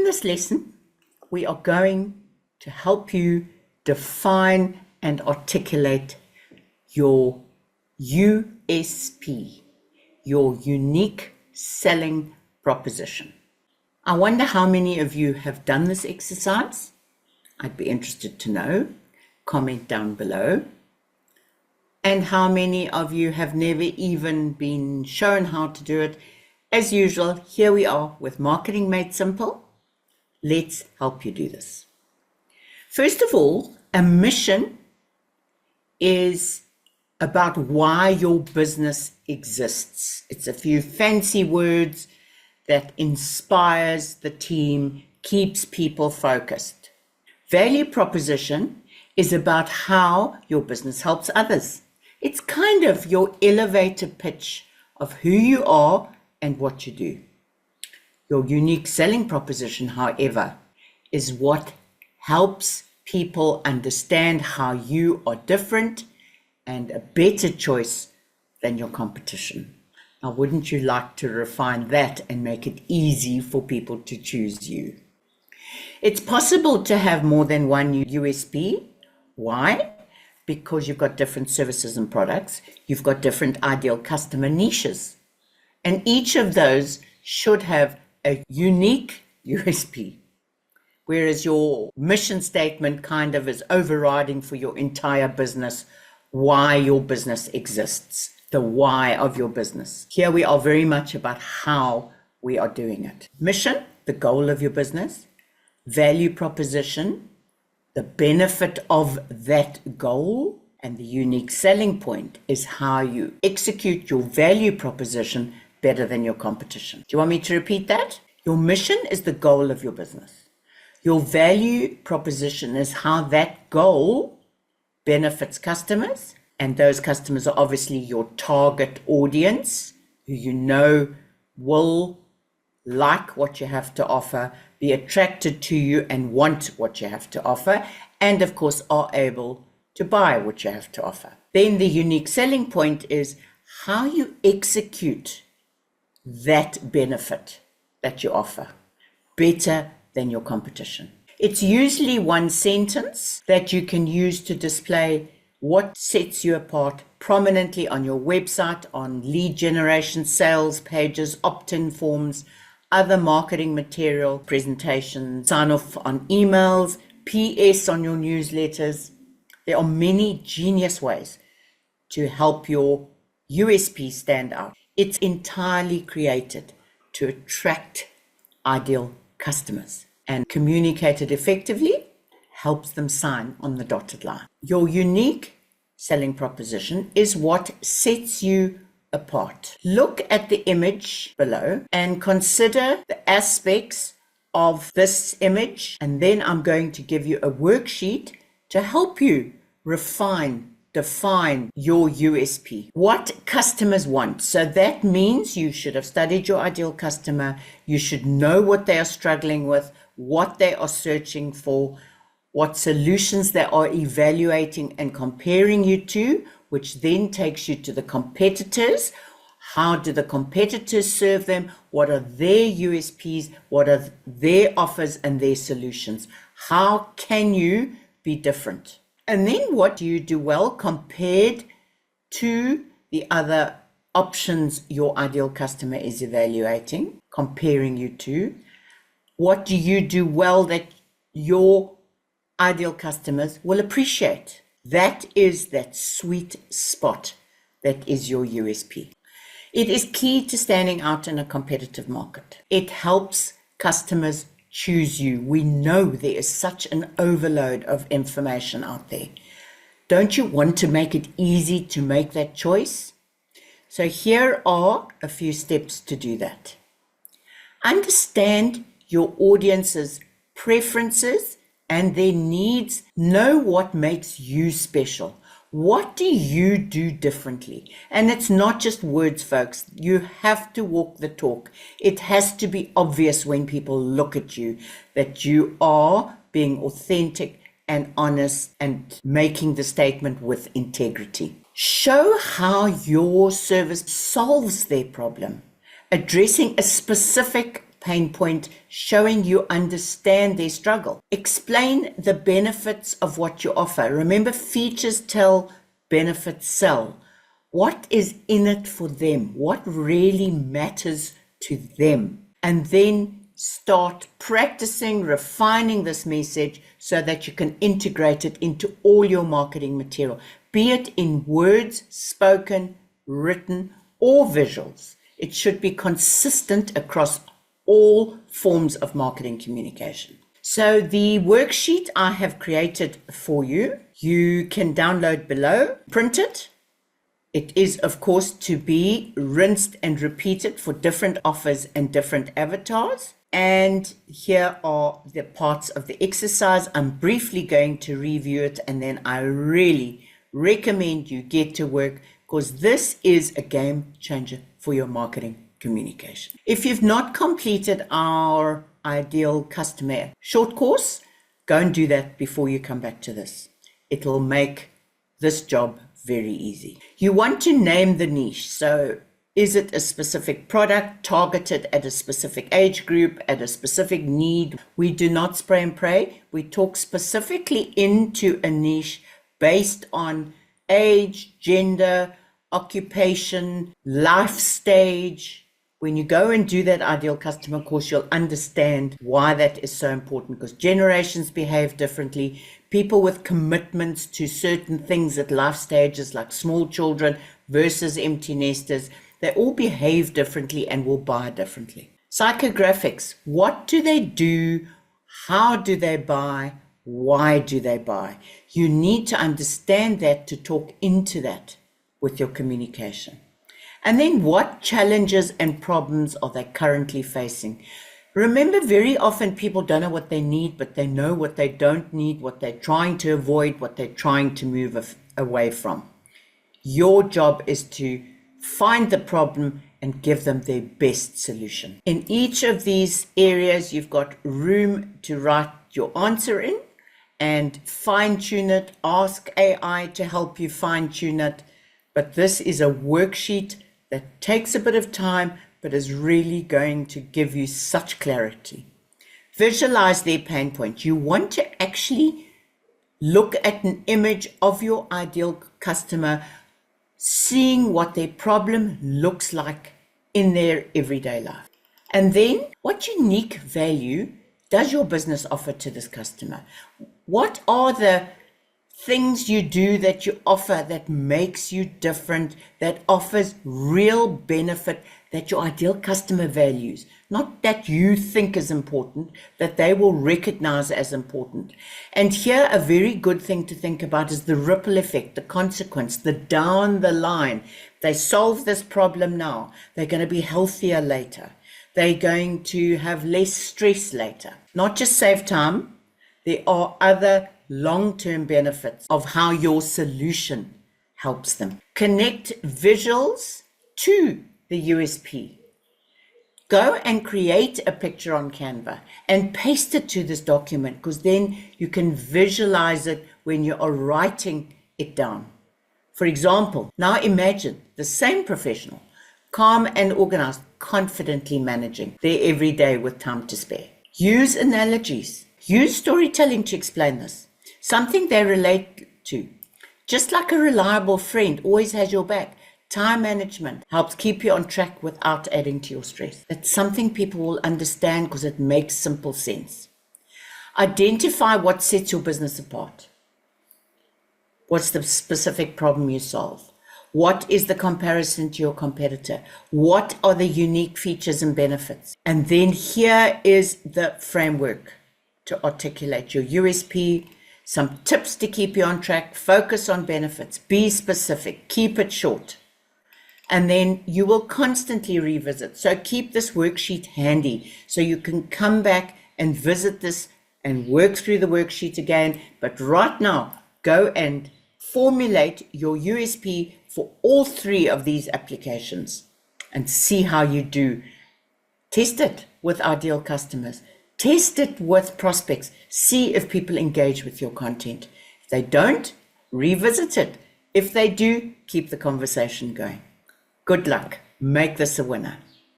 this lesson, we are going to help you define and articulate your USP, your unique selling proposition. I wonder how many of you have done this exercise. I'd be interested to know. Comment down below. And how many of you have never even been shown how to do it? As usual, here we are with Marketing Made Simple. Let's help you do this. First of all, a mission is about why your business exists. It's a few fancy words that inspires the team, keeps people focused. Value proposition is about how your business helps others. It's kind of your elevator pitch of who you are and what you do. Your unique selling proposition, however, is what helps people understand how you are different and a better choice than your competition. Now, wouldn't you like to refine that and make it easy for people to choose you? It's possible to have more than one USP. Why? Because you've got different services and products. You've got different ideal customer niches. And each of those should have a unique USP. Whereas your mission statement kind of is overriding for your entire business why your business exists, the why of your business. Here we are very much about how we are doing it. Mission, the goal of your business. Value proposition, the benefit of that goal. And the unique selling point is how you execute your value proposition better than your competition. Do you want me to repeat that? Your mission is the goal of your business. Your value proposition is how that goal benefits customers, and those customers are obviously your target audience, who you know will like what you have to offer, be attracted to you and want what you have to offer, and of course are able to buy what you have to offer. Then the unique selling point is how you execute that benefit that you offer better than your competition. It's usually one sentence that you can use to display what sets you apart prominently on your website, on lead generation, sales pages, opt-in forms, other marketing material, presentations, sign off on emails, PS on your newsletters. There are many genius ways to help your USP stand out. It's entirely created to attract ideal customers, and communicated effectively helps them sign on the dotted line. Your unique selling proposition is what sets you apart. Look at the image below and consider the aspects of this image, and then I'm going to give you a worksheet to help you define your USP, what customers want. So that means you should have studied your ideal customer. You should know what they are struggling with, what they are searching for, what solutions they are evaluating and comparing you to, which then takes you to the competitors. How do the competitors serve them? What are their USPs? What are their offers and their solutions? How can you be different? And then what do you do well compared to the other options your ideal customer is evaluating, comparing you to? What do you do well that your ideal customers will appreciate? That is that sweet spot that is your USP. It is key to standing out in a competitive market. It helps customers choose you. We know there is such an overload of information out there. Don't you want to make it easy to make that choice? So here are a few steps to do that. Understand your audience's preferences and their needs. Know what makes you special. What do you do differently? And it's not just words, folks. You have to walk the talk. It has to be obvious when people look at you that you are being authentic and honest and making the statement with integrity. Show how your service solves their problem, addressing a specific pain point, showing you understand their struggle. Explain the benefits of what you offer. Remember, features tell, benefits sell. What is in it for them? What really matters to them? And then start practicing, refining this message so that you can integrate it into all your marketing material, be it in words, spoken, written, or visuals. It should be consistent across all forms of marketing communication. So the worksheet I have created for you, you can download below, print it. It is, of course, to be rinsed and repeated for different offers and different avatars. And here are the parts of the exercise. I'm briefly going to review it, and then I really recommend you get to work, because this is a game changer for your marketing communication. If you've not completed our ideal customer short course, go and do that before you come back to this. It'll make this job very easy. You want to name the niche. So is it a specific product targeted at a specific age group, at a specific need? We do not spray and pray. We talk specifically into a niche based on age, gender, occupation, life stage. When you go and do that ideal customer course, you'll understand why that is so important, because generations behave differently. People with commitments to certain things at life stages, like small children versus empty nesters, they all behave differently and will buy differently. Psychographics, what do they do? How do they buy? Why do they buy? You need to understand that to talk into that with your communication. And then what challenges and problems are they currently facing? Remember, very often people don't know what they need, but they know what they don't need, what they're trying to avoid, what they're trying to move away from. Your job is to find the problem and give them their best solution. In each of these areas, you've got room to write your answer in and fine-tune it. Ask AI to help you fine-tune it. But this is a worksheet that takes a bit of time, but is really going to give you such clarity. Visualize their pain point. You want to actually look at an image of your ideal customer, seeing what their problem looks like in their everyday life. And then, what unique value does your business offer to this customer? What are the things you do that you offer that makes you different, that offers real benefit, that your ideal customer values, not that you think is important, that they will recognize as important. And here, a very good thing to think about is the ripple effect, the consequence, the down the line. They solve this problem now, they're going to be healthier later. They're going to have less stress later. Not just save time, there are other long-term benefits of how your solution helps them. Connect visuals to the USP. Go and create a picture on Canva and paste it to this document, because then you can visualize it when you are writing it down. For example, now imagine the same professional, calm and organized, confidently managing their everyday with time to spare. Use analogies. Use storytelling to explain this. Something they relate to. Just like a reliable friend always has your back, time management helps keep you on track without adding to your stress. That's something people will understand because it makes simple sense. Identify what sets your business apart. What's the specific problem you solve? What is the comparison to your competitor? What are the unique features and benefits? And then here is the framework to articulate your USP, some tips to keep you on track, focus on benefits, be specific, keep it short. And then you will constantly revisit. So keep this worksheet handy so you can come back and visit this and work through the worksheet again. But right now, go and formulate your USP for all three of these applications and see how you do. Test it with ideal customers. Test it with prospects. See if people engage with your content. If they don't, revisit it. If they do, keep the conversation going. Good luck. Make this a winner.